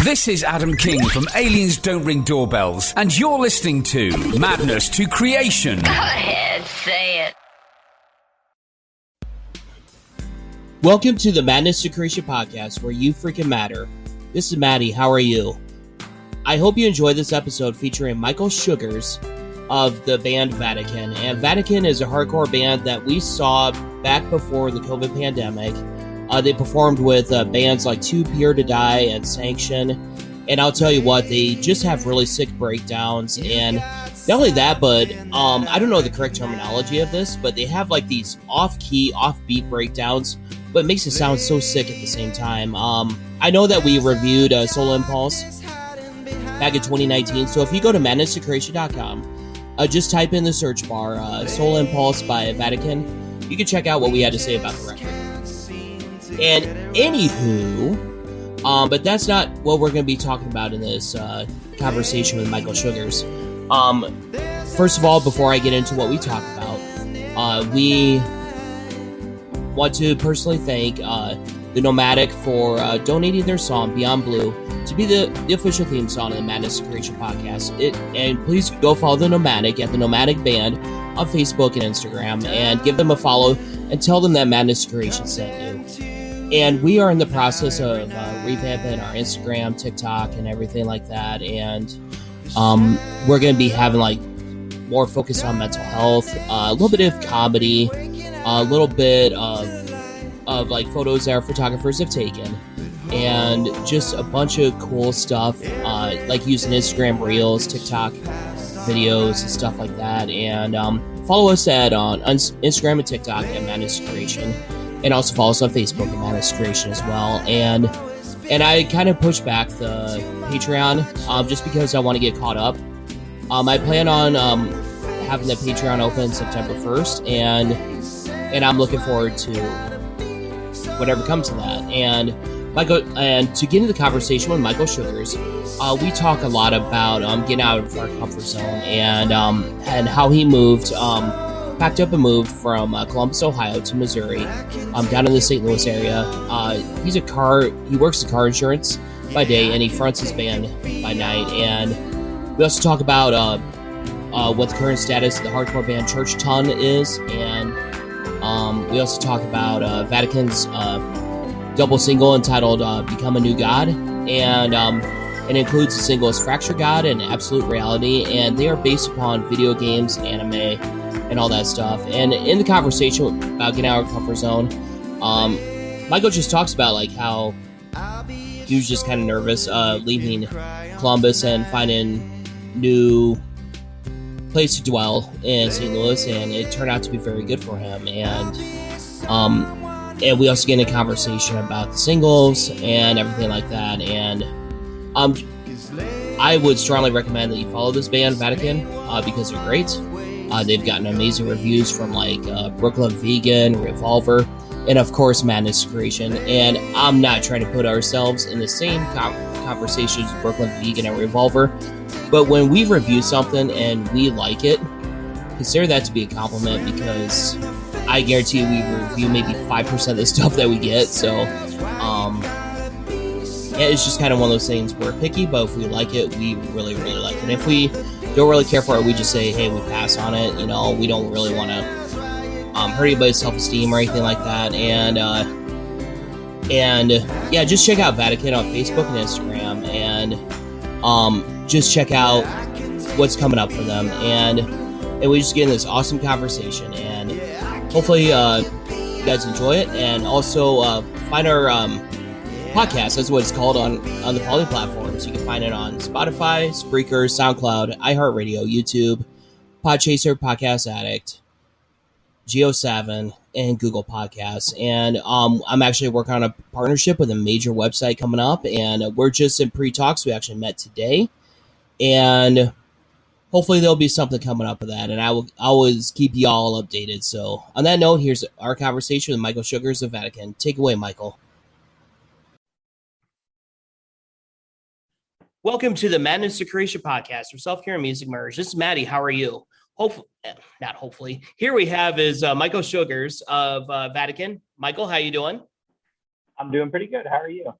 This is Adam King from Aliens Don't Ring Doorbells, and you're listening to Madness to Creation. Go ahead, say it. Welcome to the Madness to Creation podcast, where you freaking matter. This is Maddie. How are you? I hope you enjoyed this episode featuring Michael Sugars of the band Vatican. And Vatican is a hardcore band that we saw back before the COVID pandemic. They performed with bands like Too Pure to Die and Sanction. And I'll tell you what, they just have really sick breakdowns. And not only that, but I don't know the correct terminology of this, but they have like these off-key, off-beat breakdowns, but it makes it sound so sick at the same time. I know that we reviewed Soul Impulse back in 2019, so if you go to madnesstocreation.com, just type in the search bar Soul Impulse by Vatican, you can check out what we had to say about the record. And anywho, but that's not what we're going to be talking about in this conversation with Michael Sugars. First of all, before I get into what we talk about, we want to personally thank the Nomadic for donating their song Beyond Blue to be the official theme song of the Madness to Creation podcast. And please go follow the Nomadic at the Nomadic Band on Facebook and Instagram, and give them a follow and tell them that Madness to Creation sent you. And we are in the process of revamping our Instagram, TikTok, and everything like that. And we're going to be having like more focus on mental health, a little bit of comedy, a little bit of like photos that our photographers have taken, and just a bunch of cool stuff, like using Instagram Reels, TikTok videos, and stuff like that. And follow us on Instagram and TikTok at Madness Creation, and also follow us on Facebook at Madness Creation as well. And I kind of pushed back the Patreon just because I want to get caught up. I plan on having the Patreon open September 1st, and I'm looking forward to whatever comes of that. And to get into the conversation with Michael Sugars, we talk a lot about getting out of our comfort zone, and how he moved, packed up and moved from Columbus, Ohio to Missouri, down in the St. Louis area. He works in car insurance by day, and he fronts his band by night. And we also talk about what the current status of the hardcore band Church Ton is, and we also talk about Vatican's double single entitled Become a New God, and it includes the singles Fracture God and Absolute Reality, and they are based upon video games, anime, and all that stuff. And in the conversation about getting out of our comfort zone, Michael just talks about like how he was just kind of nervous leaving Columbus and finding new place to dwell in St. Louis, and it turned out to be very good for him. And we also get in a conversation about the singles and everything like that. And I would strongly recommend that you follow this band, Vatican, because they're great. They've gotten amazing reviews from like Brooklyn Vegan, Revolver, and of course Madness Creation. And I'm not trying to put ourselves in the same conversations with Brooklyn Vegan and Revolver, but when we review something and we like it, consider that to be a compliment, because I guarantee we review maybe 5% of the stuff that we get. So yeah, it's just kind of one of those things. We're picky, but if we like it, we really, really like it. And if we don't really care for it, we just say, hey, we pass on it. You know, we don't really want to hurt anybody's self-esteem or anything like that. And yeah, just check out Vatican on Facebook and Instagram, and just check out what's coming up for them. And we just get in this awesome conversation, and hopefully you guys enjoy it. And also find our podcast, that's what it's called, on the following platforms. You can find it on Spotify, Spreaker, SoundCloud, iHeartRadio, YouTube, Podchaser, Podcast Addict, Geo7, and Google Podcasts. And I'm actually working on a partnership with a major website coming up, and we're just in pre-talks. We actually met today, and hopefully there'll be something coming up with that, and I will always keep y'all updated. So on that note, here's our conversation with Michael Sugars of Vatican. Take it away, Michael. Welcome to the Madness to Creation podcast for self-care and music marriage. This is Maddie. How are you? Hopefully. Here we have is Michael Sugars of Vatican. Michael, how you doing? I'm doing pretty good. How are you?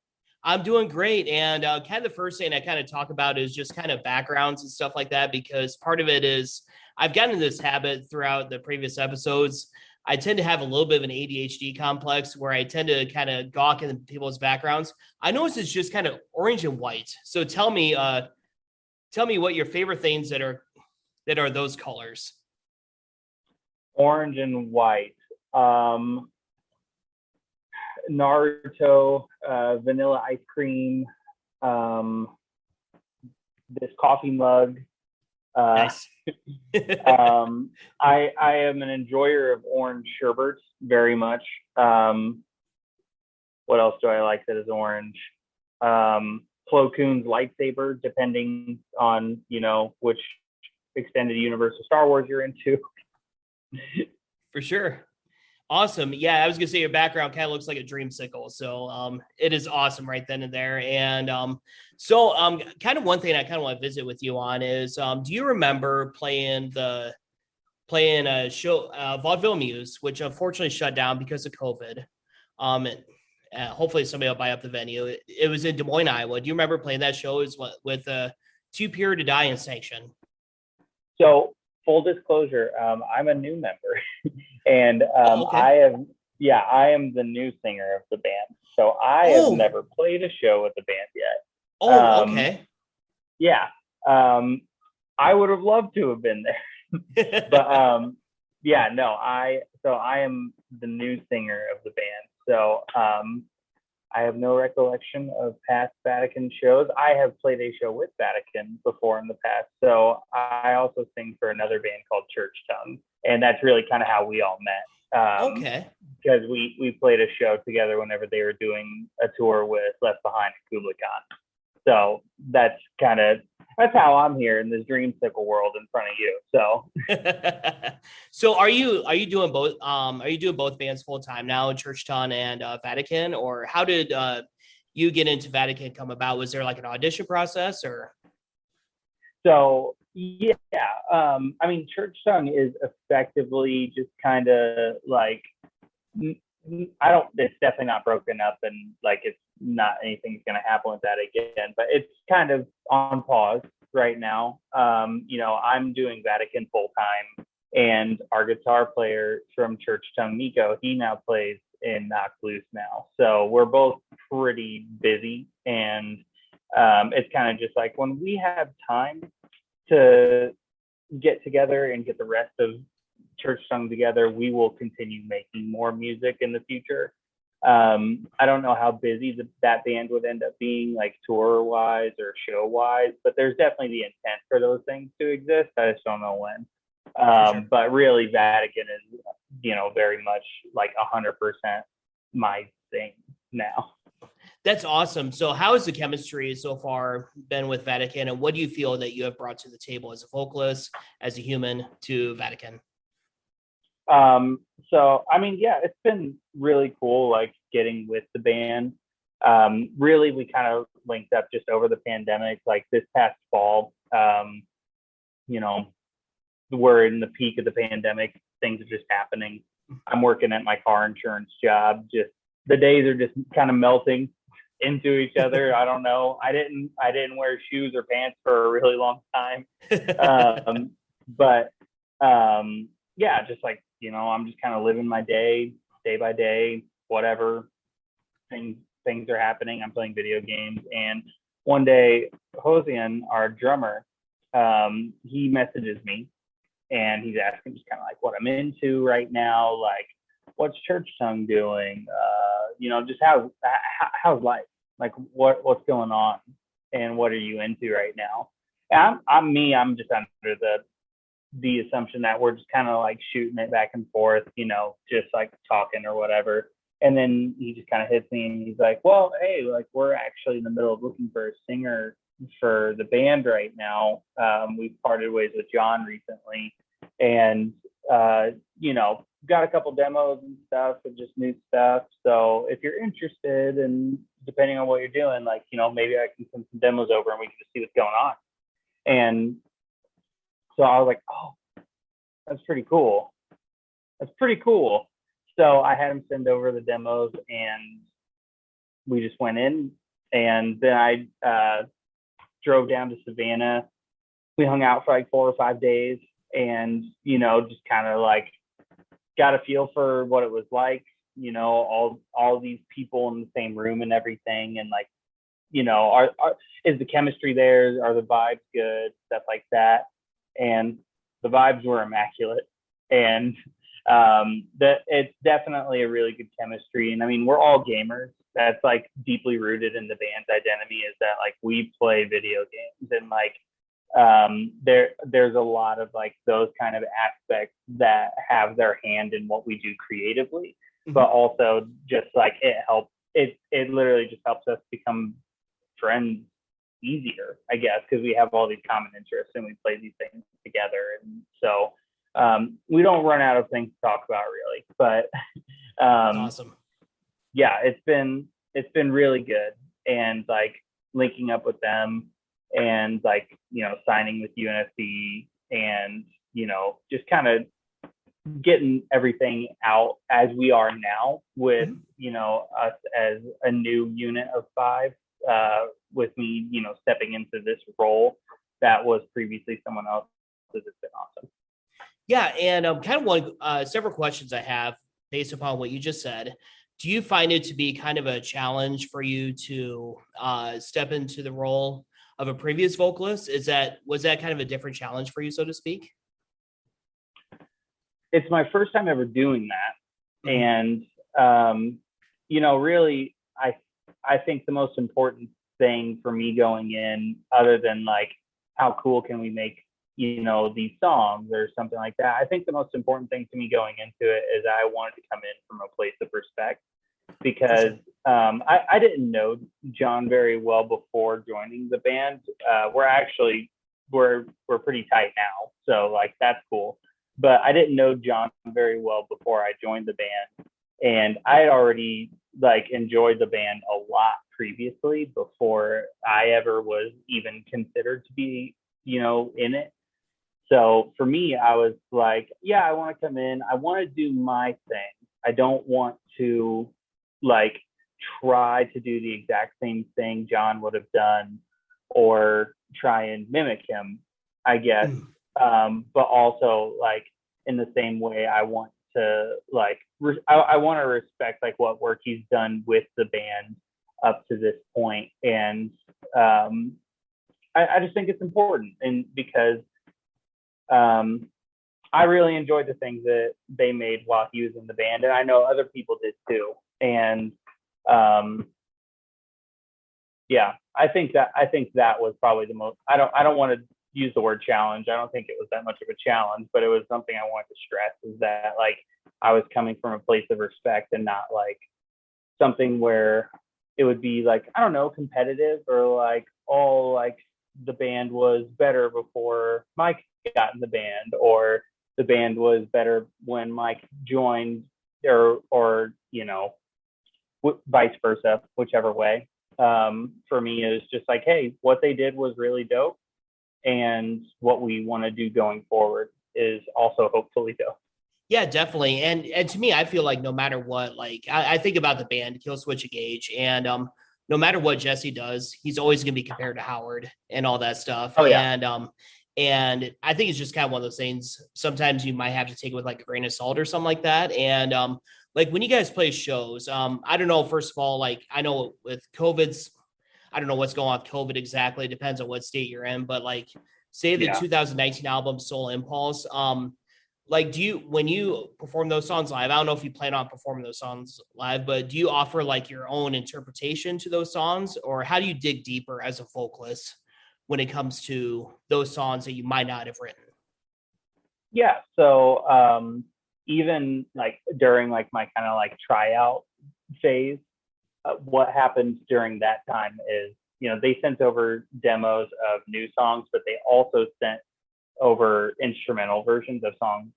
I'm doing great. And kind of the first thing I kind of talk about is just kind of backgrounds and stuff like that, because part of it is I've gotten in this habit throughout the previous episodes. I tend to have a little bit of an ADHD complex where I tend to kind of gawk at people's backgrounds. I notice it's just kind of orange and white. So tell me what your favorite things that are those colors. Orange and white. Naruto, vanilla ice cream, this coffee mug. Nice. I am an enjoyer of orange sherbets very much. What else do I like that is orange? Plo Koon's lightsaber, depending on which extended universe of Star Wars you're into. For sure. Awesome. Yeah, I was gonna say your background kind of looks like a dreamsicle, so it is awesome right then and there. And kind of one thing I kind of want to visit with you on is, do you remember playing a show, Vaudeville Muse, which unfortunately shut down because of COVID? Hopefully somebody will buy up the venue. It was in Des Moines, Iowa. Do you remember playing that show? Is what with Too Pure to Die and Sanction? So, full disclosure, I'm a new member, and okay. I am the new singer of the band. So I have never played a show with the band yet. Okay. Yeah, I would have loved to have been there, but I am the new singer of the band. So I have no recollection of past Vatican shows. I have played a show with Vatican before in the past. So I also sing for another band called Church Tongue. And that's really kind of how we all met. Okay. Because we played a show together whenever they were doing a tour with Left Behind and Kublai Khan. So that's how I'm here in this dreamsicle world in front of you. So So are you doing both? Are you doing both bands full time now, Church Tongue and Vatican, or how did you get into Vatican come about? Was there like an audition process, or? So yeah, I mean, Church Tongue is effectively just kind of like it's definitely not broken up, and like it's not anything's going to happen with that again, but it's kind of on pause right now. I'm doing Vatican full time, and our guitar player from Church Tongue, Nico, he now plays in Knock Loose now. So we're both pretty busy, and it's kind of just like when we have time to get together and get the rest of Church Tongue together, we will continue making more music in the future. I don't know how busy that band would end up being, like tour wise or show wise, but there's definitely the intent for those things to exist. I just don't know when. Sure. But really, Vatican is, very much like 100% my thing now. That's awesome. So how has the chemistry so far been with Vatican, and what do you feel that you have brought to the table as a vocalist, as a human, to Vatican? So, I mean, yeah, it's been really cool, like getting with the band. Really, we kind of linked up just over the pandemic, like this past fall. We're in the peak of the pandemic. Things are just happening. I'm working at my car insurance job. Just the days are just kind of melting into each other. I don't know. I didn't wear shoes or pants for a really long time. Yeah, just like, I'm just kind of living my day by day, whatever things are happening. I'm playing video games. And one day, Hosian, our drummer, he messages me, and he's asking just kind of like what I'm into right now, like what's Church Tongue doing, just how's life, like what's going on, and what are you into right now. And I'm just under the assumption that we're just kind of like shooting it back and forth, just like talking or whatever. And then he just kind of hits me, and he's like, well, hey, like we're actually in the middle of looking for a singer for the band right now. We've parted ways with John recently, and got a couple demos and stuff, and just new stuff. So if you're interested, and depending on what you're doing, like, maybe I can send some demos over and we can just see what's going on. And so I was like, oh, that's pretty cool. So I had him send over the demos, and we just went in And then I drove down to Savannah. We hung out for like 4 or 5 days, and just kind of like got a feel for what it was like. All these people in the same room and everything, and like, is the chemistry there? Are the vibes good? Stuff like that. And the vibes were immaculate, and that it's definitely a really good chemistry. And I mean, we're all gamers. That's like deeply rooted in the band's identity, is that like we play video games, and like there's a lot of like those kind of aspects that have their hand in what we do creatively, but also just like it literally just helps us become friends easier, I guess, because we have all these common interests and we play these things together. And so we don't run out of things to talk about, really. But Awesome. Yeah, it's been really good, and like linking up with them, and like signing with UNSC, and just kind of getting everything out as we are now with us as a new unit of 5, with me stepping into this role that was previously someone else. It's been awesome. Yeah, and kind of several questions I have based upon what you just said. Do you find it to be kind of a challenge for you to step into the role of a previous vocalist? Was that kind of a different challenge for you, so to speak? It's my first time ever doing that. And, really, I think the most important thing for me going in, other than like, how cool can we make, these songs or something like that, I think the most important thing to me going into it is I wanted to come in from a place of respect, because I didn't know John very well before joining the band. We're pretty tight now, so like that's cool. But I didn't know John very well before I joined the band, and I had already like enjoyed the band a lot previously before I ever was even considered to be, in it. So for me, I was like, yeah, I want to come in. I want to do my thing. I don't want to like try to do the exact same thing John would have done, or try and mimic him, I guess. But also like in the same way, I want to like, I want to respect like what work he's done with the band up to this point. And I just think it's important, and because I really enjoyed the things that they made while he was in the band, and I know other people did too. And yeah, I think that was probably the most. I don't want to use the word challenge. I don't think it was that much of a challenge, but it was something I wanted to stress, is that like I was coming from a place of respect, and not like something where it would be like, I don't know, competitive, or like, oh, like the band was better before Mike got in the band, or the band was better when Mike joined, or vice versa, whichever way. For me, it was just like, hey, what they did was really dope, and what we want to do going forward is also hopefully dope. Yeah, definitely. And to me, I feel like no matter what, like I think about the band Kill Switch Engage, and no matter what Jesse does, he's always going to be compared to Howard and all that stuff. Oh, yeah. And I think it's just kind of one of those things. Sometimes you might have to take it with like a grain of salt or something like that. And like when you guys play shows, I don't know, first of all, like I know with COVID's, I don't know what's going on with COVID exactly. It depends on what state you're in, but like say the 2019 album Soul Impulse, like when you perform those songs live, I don't know if you plan on performing those songs live, but do you offer like your own interpretation to those songs, or how do you dig deeper as a vocalist when it comes to those songs that you might not have written? Yeah. So even like during like my kind of like tryout phase, what happens during that time is, they sent over demos of new songs, but they also sent over instrumental versions of songs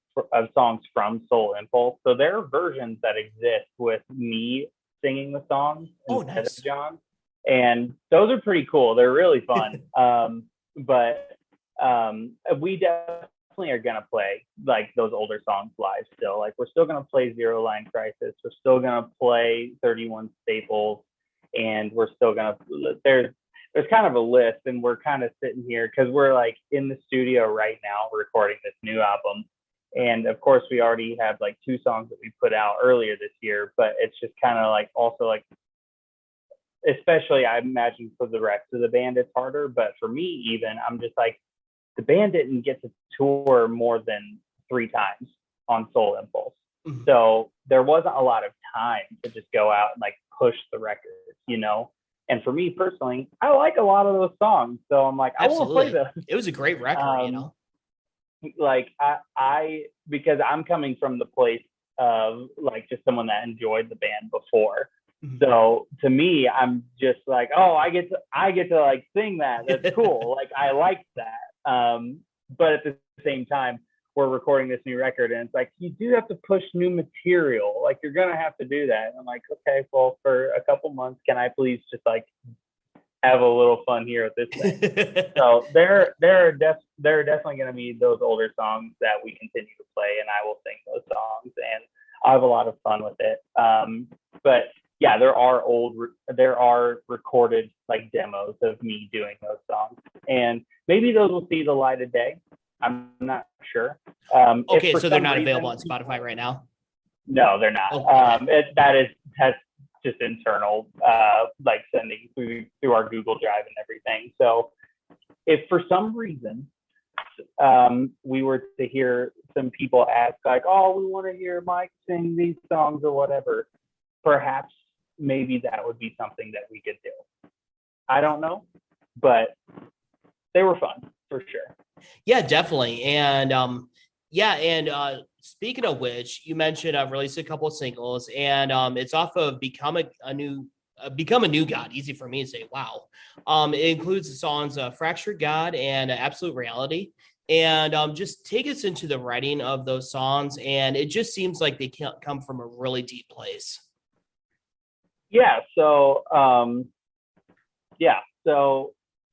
from Soul Impulse. So there are versions that exist with me singing the songs instead of John, and those are pretty cool. They're really fun. But we definitely are gonna play like those older songs live still. Like we're still gonna play Zero Line Crisis. We're still gonna play 31 Staples. and we're still gonna. There's kind of a list, and we're kind of sitting here because we're like in the studio right now recording this new album. And of course, we already have like 2 songs that we put out earlier this year, but it's just kind of like also like, especially I imagine for the rest of the band, it's harder. But for me, even, I'm just like, the band didn't get to tour more than 3 times on Soul Impulse. Mm-hmm. So there wasn't a lot of time to just go out and like push the records, you know? And for me personally, I like a lot of those songs. So I'm like, I want to play those. It was a great record, you know? Like I because I'm coming from the place of like just someone that enjoyed the band before. Mm-hmm. So to me, I'm just like, oh, I get to like sing that. That's cool. Like I like that. But at the same time, we're recording this new record, and it's like, you do have to push new material. Like you're gonna have to do that. And I'm like, okay, well, for a couple months, can I please just like have a little fun here with this thing? So there are definitely going to be those older songs that we continue to play, and I will sing those songs, and I have a lot of fun with it. But yeah, there are recorded like demos of me doing those songs, and maybe those will see the light of day. I'm not sure. Okay, so they're not available on Spotify right now? No, they're not. Okay. That's just internal, like sending through our Google Drive and everything. So if for some reason we were to hear some people ask like, oh, we want to hear Mike sing these songs or whatever, perhaps maybe that would be something that we could do. I don't know, but they were fun for sure. Yeah, definitely. And speaking of which, you mentioned I've released a couple of singles, and it's off of Become a New God. Easy for me to say. Wow. It includes the songs Fractured God and Absolute Reality. And just take us into the writing of those songs. And it just seems like they can't come from a really deep place. Yeah. So, So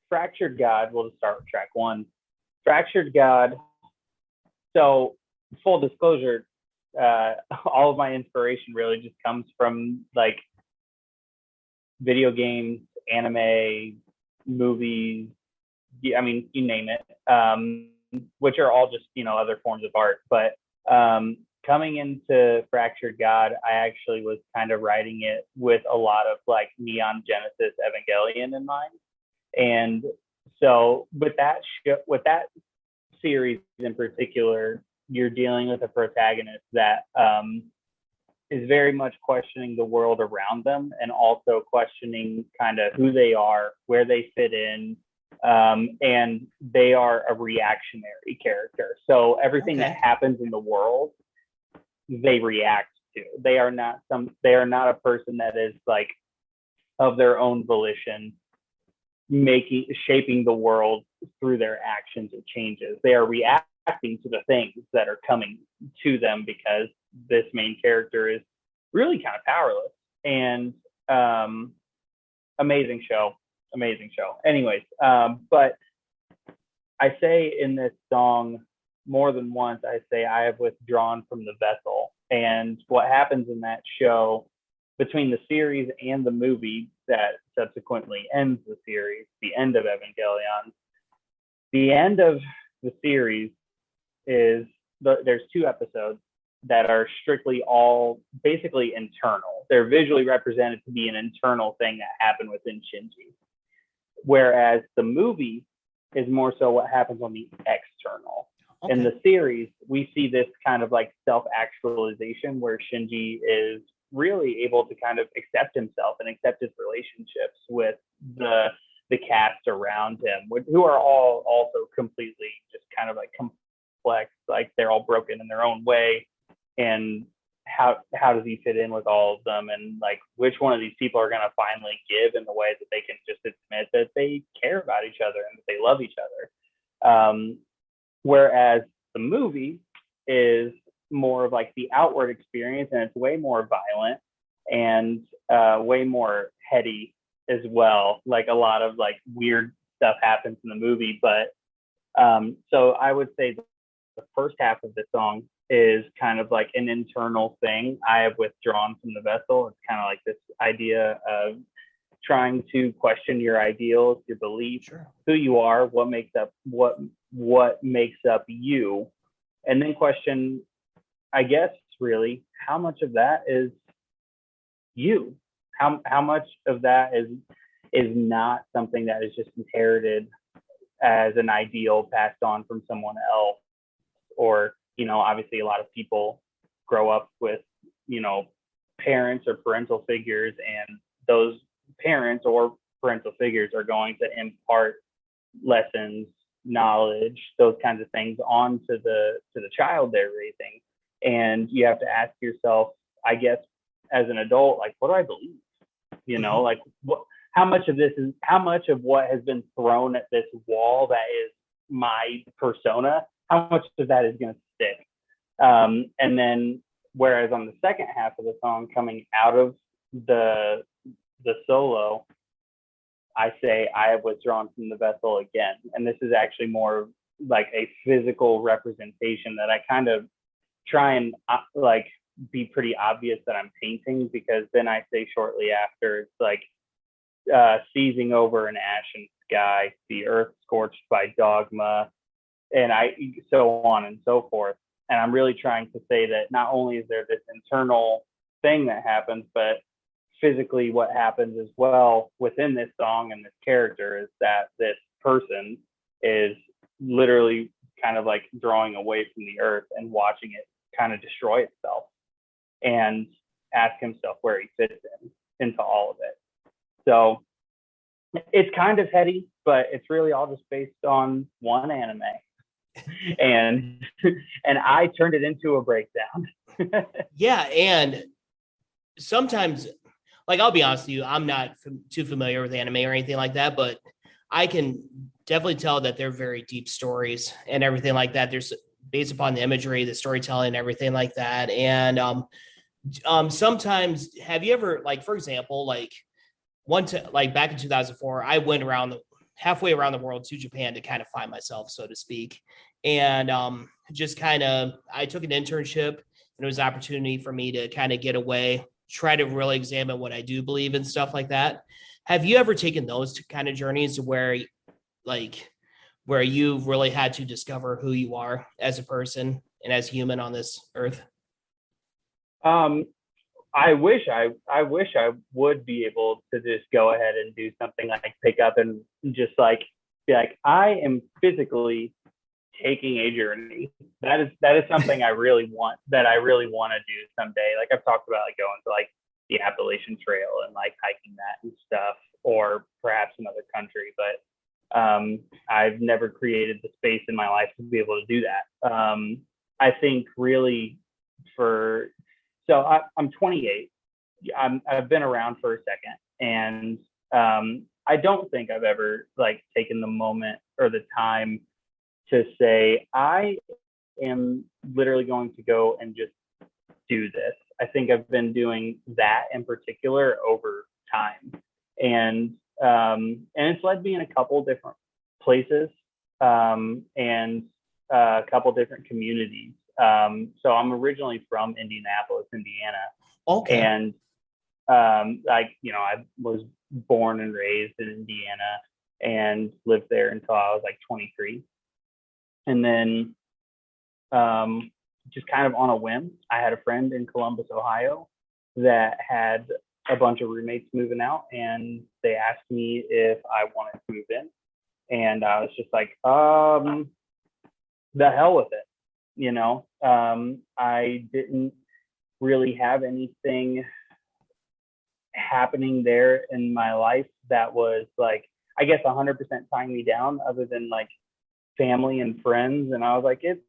Fractured God, we'll just start with track 1. Fractured God. So full disclosure, all of my inspiration really just comes from like video games, anime, movies. I mean, you name it, which are all just, other forms of art. But coming into Fractured God, I actually was kind of writing it with a lot of like Neon Genesis Evangelion in mind. And so with that series in particular, you're dealing with a protagonist that is very much questioning the world around them, and also questioning kind of who they are, where they fit in, and they are a reactionary character. So everything that happens in the world, they react to. They are not a person that is like of their own volition shaping the world through their actions or changes. They are reacting to the things that are coming to them, because this main character is really kind of powerless. And amazing show. Anyways, but I say in this song more than once, I say I have withdrawn from the vessel. And what happens in that show, between the series and the movie that subsequently ends the series, the end of Evangelion, the end of the series is there's 2 episodes that are strictly all basically internal. They're visually represented to be an internal thing that happened within Shinji. Whereas the movie is more so what happens on the external. Okay. In the series, we see this kind of like self-actualization where Shinji is really able to kind of accept himself and accept his relationships with the cast around him, who are all also completely just kind of like complex, like they're all broken in their own way. And how does he fit in with all of them, and like which one of these people are going to finally give in the way that they can just admit that they care about each other and that they love each other. Whereas the movie is more of like the outward experience, and it's way more violent and way more heady as well. Like a lot of like weird stuff happens in the movie. But so I would say the first half of the song is kind of like an internal thing. I have withdrawn from the vessel. It's kind of like this idea of trying to question your ideals, your beliefs, Sure. who you are, what makes up you, and then question, I guess, really, how much of that is you? How much of that is not something that is just inherited as an ideal passed on from someone else? Or, obviously a lot of people grow up with, parents or parental figures, and those parents or parental figures are going to impart lessons, knowledge, those kinds of things onto the child they're raising. And you have to ask yourself, I guess, as an adult, like, what do I believe? Like, how much of what has been thrown at this wall that is my persona, how much of that is going to stick? And then, whereas on the second half of the song, coming out of the solo, I say, I have withdrawn from the vessel again. And this is actually more like a physical representation that I kind of try and be pretty obvious that I'm painting, because then I say shortly after, it's like, seizing over an ashen sky, the earth scorched by dogma, and so on and so forth. And I'm really trying to say that not only is there this internal thing that happens, but physically what happens as well within this song and this character is that this person is literally kind of like drawing away from the earth and watching it kind of destroy itself, and ask himself where he fits into all of it. So it's kind of heady, but it's really all just based on one anime. And I turned it into a breakdown. Yeah, and sometimes, like, I'll be honest with you, I'm not too familiar with anime or anything like that, but I can definitely tell that they're very deep stories and everything like that. There's based upon the imagery, the storytelling, and everything like that. And sometimes, have you ever, like, for example, like back in 2004, I went halfway around the world to Japan to kind of find myself, so to speak. And just kind of, I took an internship, and it was an opportunity for me to kind of get away, try to really examine what I do believe and stuff like that. Have you ever taken those kind of journeys where you really had to discover who you are as a person and as human on this earth? I wish I would be able to just go ahead and do something like pick up and just like be like, I am physically taking a journey. That is something I really want to do someday. Like, I've talked about, like, going to like the Appalachian Trail and like hiking that and stuff, or perhaps another country, but I've never created the space in my life to be able to do that. I think really I'm 28. I've been around for a second, and I don't think I've ever like taken the moment or the time to say, I am literally going to go and just do this. I think I've been doing that in particular over time, and it's led me in a couple different places, and a couple different communities. So I'm originally from Indianapolis, Indiana. Okay. And I was born and raised in Indiana and lived there until I was like 23. And then just kind of on a whim, I had a friend in Columbus, Ohio that had a bunch of roommates moving out, and they asked me if I wanted to move in. And I was just like, the hell with it. I didn't really have anything happening there in my life that was like, I guess 100% tying me down, other than like family and friends. And I was like, it's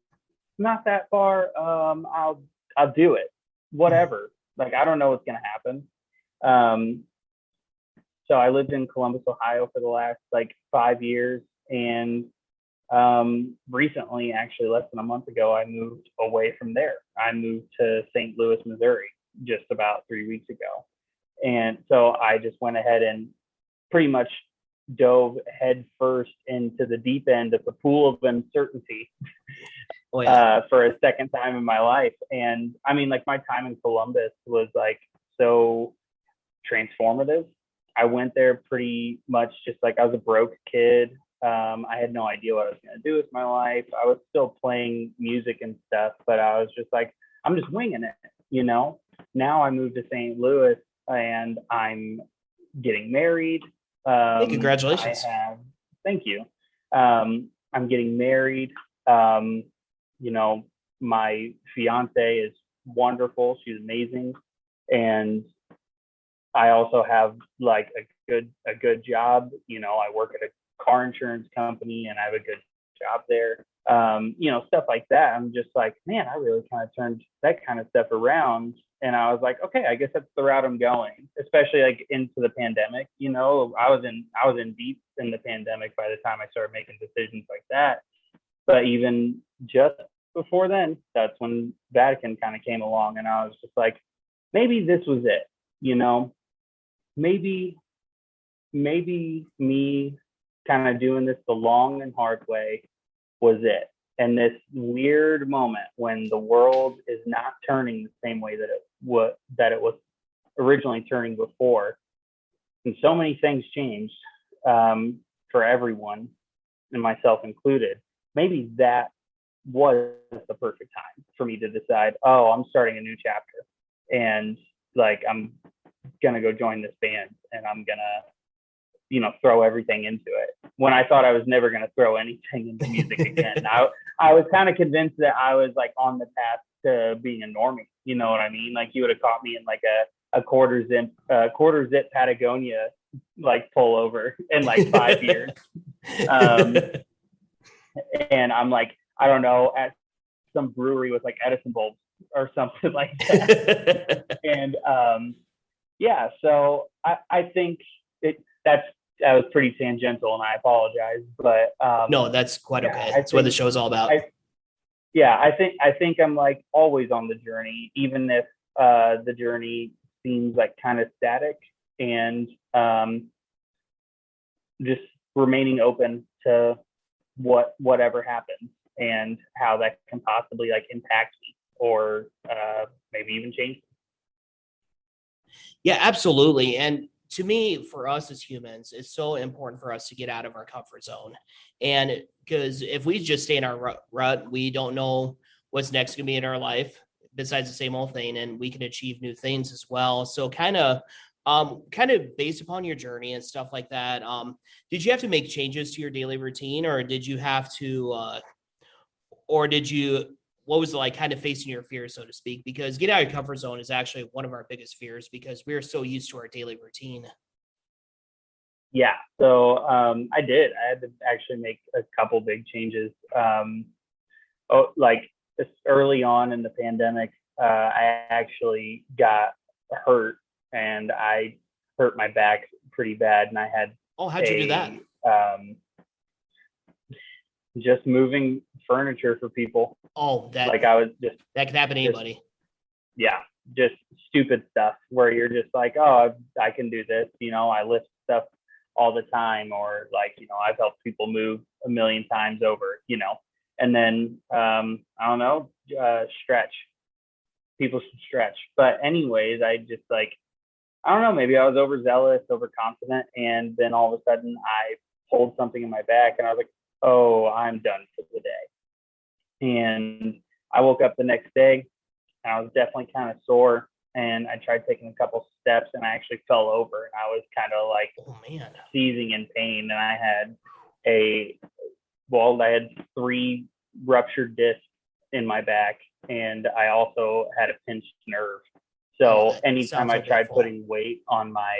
not that far. I'll do it, whatever. Like, I don't know what's going to happen. So I lived in Columbus, Ohio for the last like 5 years. And recently, actually less than a month ago, I moved away from there. I moved to St. Louis, Missouri, just about 3 weeks ago. And so I just went ahead and pretty much dove head first into the deep end of the pool of uncertainty for a second time in my life. And I mean, like, my time in Columbus was like so transformative. I went there pretty much just like I was a broke kid. I had no idea what I was going to do with my life. I was still playing music and stuff, but I was just like, I'm just winging it, you know? Now I moved to St. Louis and I'm getting married. Hey, congratulations. Thank you. I'm getting married. You know, my fiance is wonderful. She's amazing. And I also have like a good job. You know, I work at a car insurance company and I have a good job there. You know, stuff like that. I'm just like, man, I really kind of turned that kind of stuff around. And I was like, okay, I guess that's the route I'm going, especially like into the pandemic. You know, I was in deep in the pandemic by the time I started making decisions like that. But even just before then, that's when Vatican kind of came along, and I was just like, maybe this was it. You know, maybe me kind of doing this the long and hard way was it. And this weird moment when the world is not turning the same way that it was originally turning before, and so many things changed for everyone, and myself included. Maybe that was the perfect time for me to decide, oh, I'm starting a new chapter, and like I'm gonna go join this band, and I'm gonna, you know, throw everything into it, when I thought I was never going to throw anything into music again. I was kind of convinced that I was like on the path to being a normie. You know what I mean? Like you would have caught me in like a quarter zip Patagonia like pullover in like 5 years. And I'm like, I don't know, at some brewery with like Edison bulbs or something like that. And yeah, so I think that was pretty tangential, and I apologize, but no, that's quite yeah, okay. That's what the show's all about. I think I'm like always on the journey, even if the journey seems like kind of static, and just remaining open to whatever happens and how that can possibly like impact me or maybe even change me. Yeah, absolutely. And to me, for us as humans, it's so important for us to get out of our comfort zone. And because if we just stay in our rut, we don't know what's next going to be in our life besides the same old thing, and we can achieve new things as well. So kind of based upon your journey and stuff like that, did you have to make changes to your daily routine, or did you have to, what was it like kind of facing your fears, so to speak? Because getting out of your comfort zone is actually one of our biggest fears because we're so used to our daily routine. Yeah. So I had to actually make a couple big changes. Like early on in the pandemic, I actually got hurt, and I hurt my back pretty bad. And I had how'd you do that? Just moving furniture for people. That can happen to anybody. Yeah, just stupid stuff where you're just like, oh, I can do this. You know, I lift stuff all the time, or like, you know, I've helped people move a million times over, you know. And then I don't know, stretch. People should stretch. But anyways, I just like, I don't know, maybe I was overzealous, overconfident, and then all of a sudden I pulled something in my back, and I was like, oh, I'm done for the day. And I woke up the next day, and I was definitely kind of sore, and I tried taking a couple steps, and I actually fell over, and I was kind of like seizing in pain. And I had 3 ruptured discs in my back, and I also had a pinched nerve. So anytime I tried putting weight on my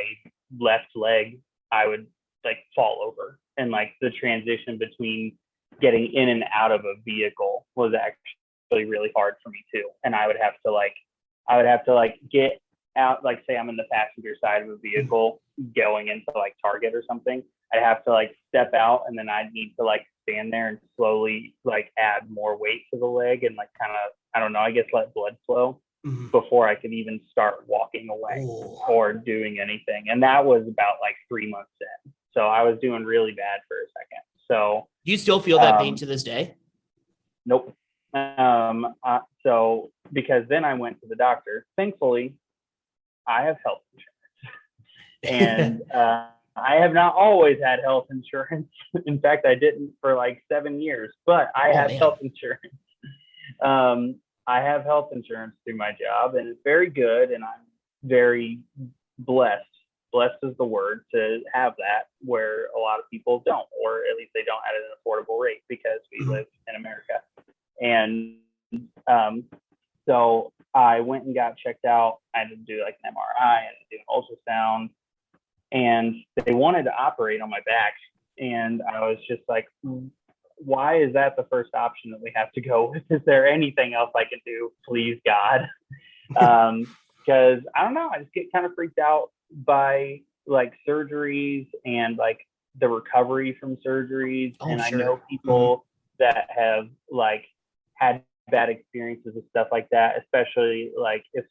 left leg, I would like fall over. And like the transition between getting in and out of a vehicle was actually really hard for me too. And I would have to get out, like say I'm in the passenger side of a vehicle going into like Target or something. I'd have to like step out, and then I'd need to like stand there and slowly like add more weight to the leg and like kind of, I don't know, I guess let blood flow before I could even start walking away or doing anything. And that was about like 3 months in. So I was doing really bad for a second. So do you still feel that pain to this day? Nope. So because then I went to the doctor. Thankfully, I have health insurance. And I have not always had health insurance. In fact, I didn't for like 7 years, but I have health insurance. I have health insurance through my job, and it's very good, and I'm very blessed. Blessed is the word, to have that, where a lot of people don't, or at least they don't at an affordable rate, because we live in America. And so I went and got checked out. I had to do like an MRI, I had to do an ultrasound, and they wanted to operate on my back. And I was just like, why is that the first option that we have to go with? Is there anything else I can do? Please, God. Because I don't know, I just get kind of freaked out by like surgeries and like the recovery from surgeries. And sure. I know people that have like had bad experiences with stuff like that, especially like if,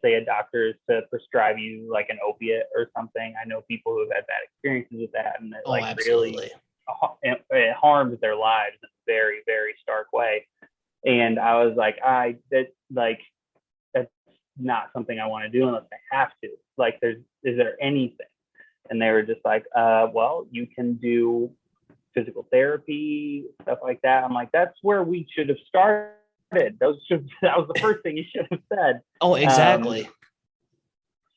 say a doctor is to prescribe you like an opiate or something. I know people who have had bad experiences with that, and it really it harms their lives in a very, very stark way. And I was like, that's not something I want to do unless I have to. Like, is there anything? And they were just like, well, you can do physical therapy, stuff like that. I'm like, that's where we should have started. That was the first thing you should have said. Oh, exactly.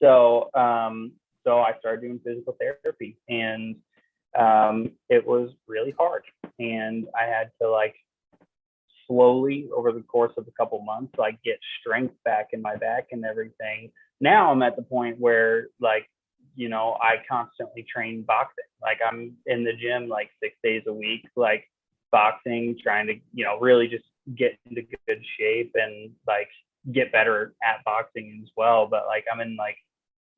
So I started doing physical therapy, and it was really hard. And I had to like slowly over the course of a couple months, like get strength back in my back and everything. Now I'm at the point where like, I constantly train boxing. Like I'm in the gym like 6 days a week, like boxing, trying to, really just get into good shape and like get better at boxing as well. But like I'm in like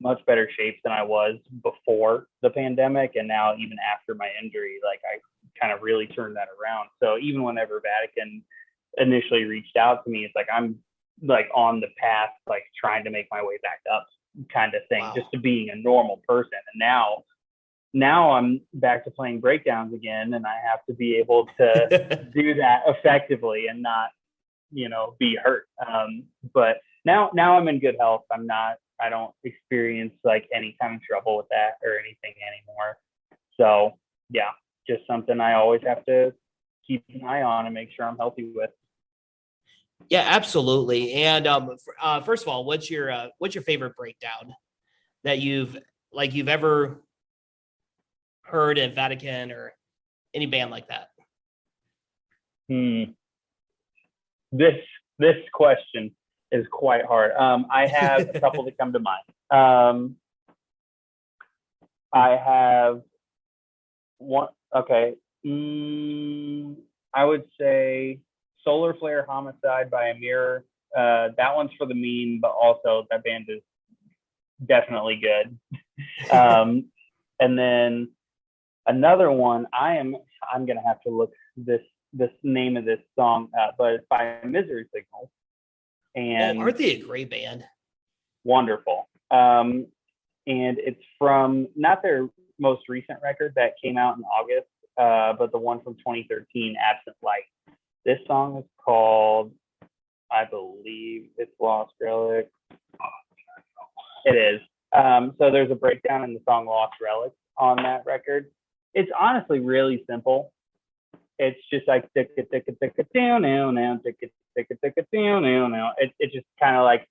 much better shape than I was before the pandemic. And now even after my injury, like I kind of really turned that around. So even whenever Vatican initially reached out to me, it's like I'm like on the path, like trying to make my way back up kind of thing. Wow. Just to being a normal person. And now I'm back to playing breakdowns again, and I have to be able to do that effectively and not, be hurt. But now I'm in good health. I don't experience like any kind of trouble with that or anything anymore. So yeah, just something I always have to keep an eye on and make sure I'm healthy with. Yeah, absolutely. And first of all, what's your favorite breakdown that you've ever heard in Vatican or any band like that? This question is quite hard. I have a couple that come to mind. I have one. Okay. I would say Solar Flare Homicide by Amir. That one's for the meme, but also that band is definitely good. And then another one, I'm gonna have to look this name of this song up, but it's by Misery Signals. And aren't they a great band? Wonderful. And it's from not their most recent record that came out in August, but the one from 2013, Absent Light. This song is called, I believe it's Lost Relic. It is. So there's a breakdown in the song Lost Relic on that record. It's honestly really simple. It's just like it just kind of like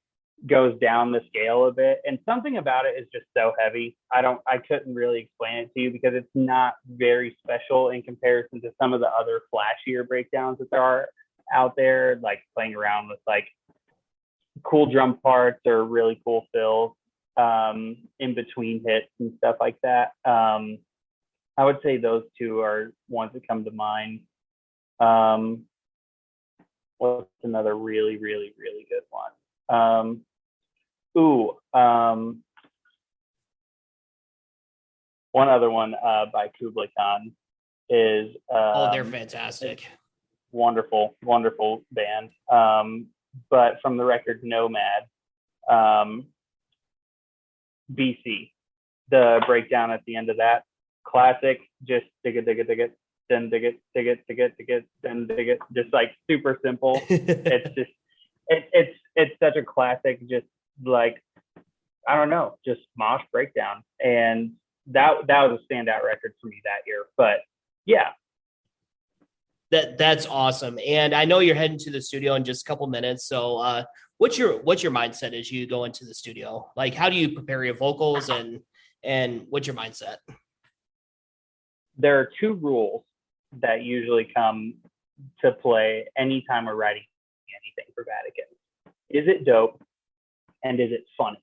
goes down the scale a bit, and something about it is just so heavy. I couldn't really explain it to you because it's not very special in comparison to some of the other flashier breakdowns that there are out there, like playing around with like cool drum parts or really cool fills in between hits and stuff like that. I would say those two are ones that come to mind. What's another really, really, really good one? One other one by Kublai Khan is they're fantastic. Wonderful band. But from the record Nomad, BC, the breakdown at the end of that, classic, just dig it, then dig it, then dig it, just like super simple. It's just it's such a classic, just like I don't know, just Mosh Breakdown. And that was a standout record for me that year. But yeah. That's awesome. And I know you're heading to the studio in just a couple minutes. So what's your mindset as you go into the studio? Like, how do you prepare your vocals and what's your mindset? There are two rules that usually come to play anytime we're writing anything for Vatican. Is it dope? And is it funny?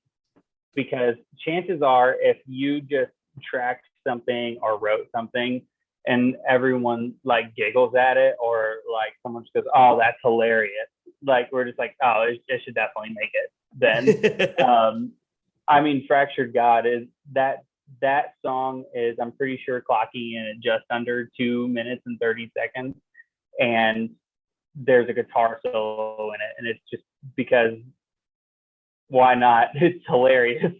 Because chances are, if you just tracked something or wrote something and everyone like giggles at it, or like someone just goes, "Oh, that's hilarious," like we're just like, "Oh, it should definitely make it." Then, I mean, Fractured God is that song is, I'm pretty sure, clocking in at just under 2 minutes and 30 seconds, and there's a guitar solo in it, and it's just because why not? It's hilarious.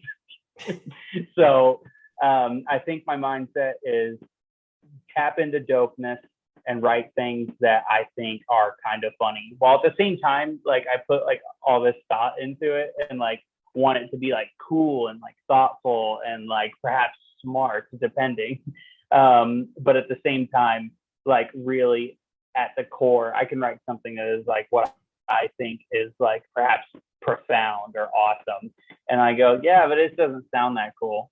So I think my mindset is tap into dopeness and write things that I think are kind of funny, while at the same time, like, I put like all this thought into it and like want it to be like cool and like thoughtful and like perhaps smart, depending. But at the same time, like really at the core, I can write something that is like what I think is like perhaps profound or awesome. And I go, yeah, but it doesn't sound that cool.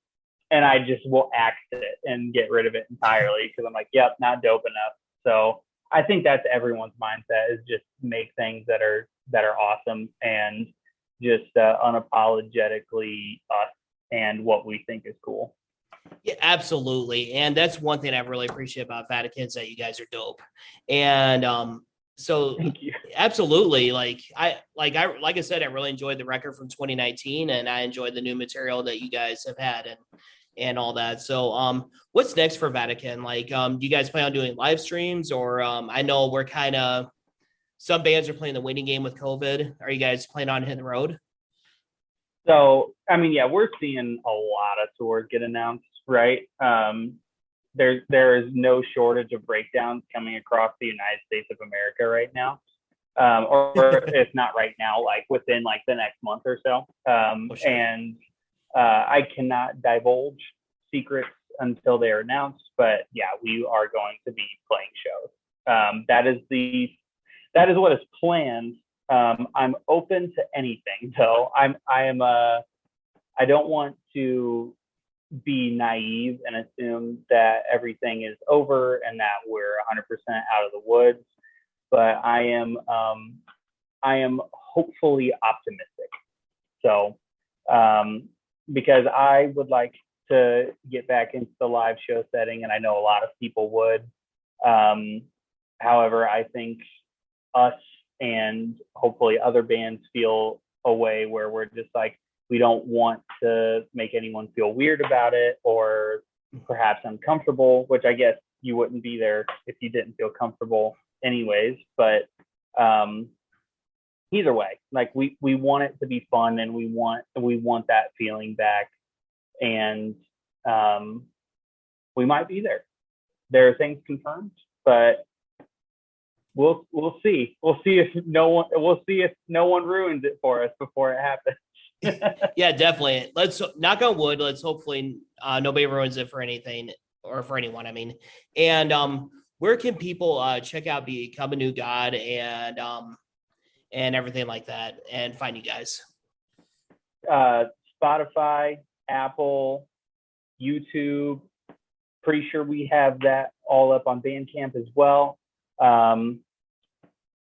And I just will axe it and get rid of it entirely because I'm like, yep, not dope enough. So I think that's everyone's mindset, is just make things that are awesome and just unapologetically us and what we think is cool. Yeah, absolutely. And that's one thing I really appreciate about Vatican, is that you guys are dope. And so Thank you. Absolutely. Like I said, I really enjoyed the record from 2019, and I enjoyed the new material that you guys have had and all that. So what's next for Vatican? Like, do you guys plan on doing live streams, or I know we're kind of, some bands are playing the waiting game with COVID. Are you guys planning on hitting the road? So, I mean, yeah, we're seeing a lot of tours get announced, right? There is no shortage of breakdowns coming across the United States of America right now. Or if not right now, like within like the next month or so. Sure. And I cannot divulge secrets until they are announced, but yeah, we are going to be playing shows. That is what is planned. I'm open to anything, though. I don't want to be naive and assume that everything is over and that we're 100% out of the woods, but I am hopefully optimistic. So, because I would like to get back into the live show setting, and I know a lot of people would. However, I think us and hopefully other bands feel a way where we're just like, we don't want to make anyone feel weird about it or perhaps uncomfortable, which I guess you wouldn't be there if you didn't feel comfortable anyways. But either way, like we want it to be fun, and we want that feeling back, and we might be there. There are things confirmed, but we'll see. We'll see if no one ruins it for us before it happens. Yeah, definitely. Let's knock on wood. Let's hopefully nobody ruins it for anything or for anyone. I mean, and where can people check out Become a New God and everything like that and find you guys? Spotify, Apple, YouTube. Pretty sure we have that all up on Bandcamp as well.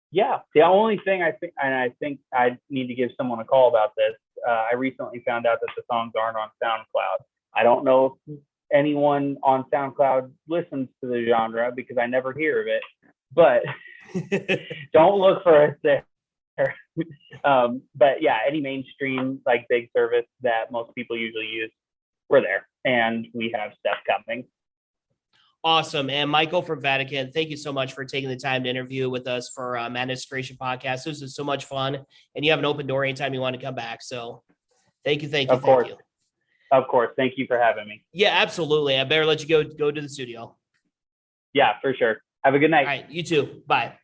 Yeah, the only thing I think I need to give someone a call about this. I recently found out that the songs aren't on SoundCloud. I don't know if anyone on SoundCloud listens to the genre because I never hear of it, but don't look for us there. But yeah, any mainstream like big service that most people usually use, we're there, and we have stuff coming. Awesome. And Michael from Vatican, thank you so much for taking the time to interview with us for Madness Creation Podcast. This is so much fun, and you have an open door anytime you want to come back. So thank you. Of course. Thank you for having me. Yeah, absolutely. I better let you go to the studio. Yeah, for sure. Have a good night. All right. You too. Bye.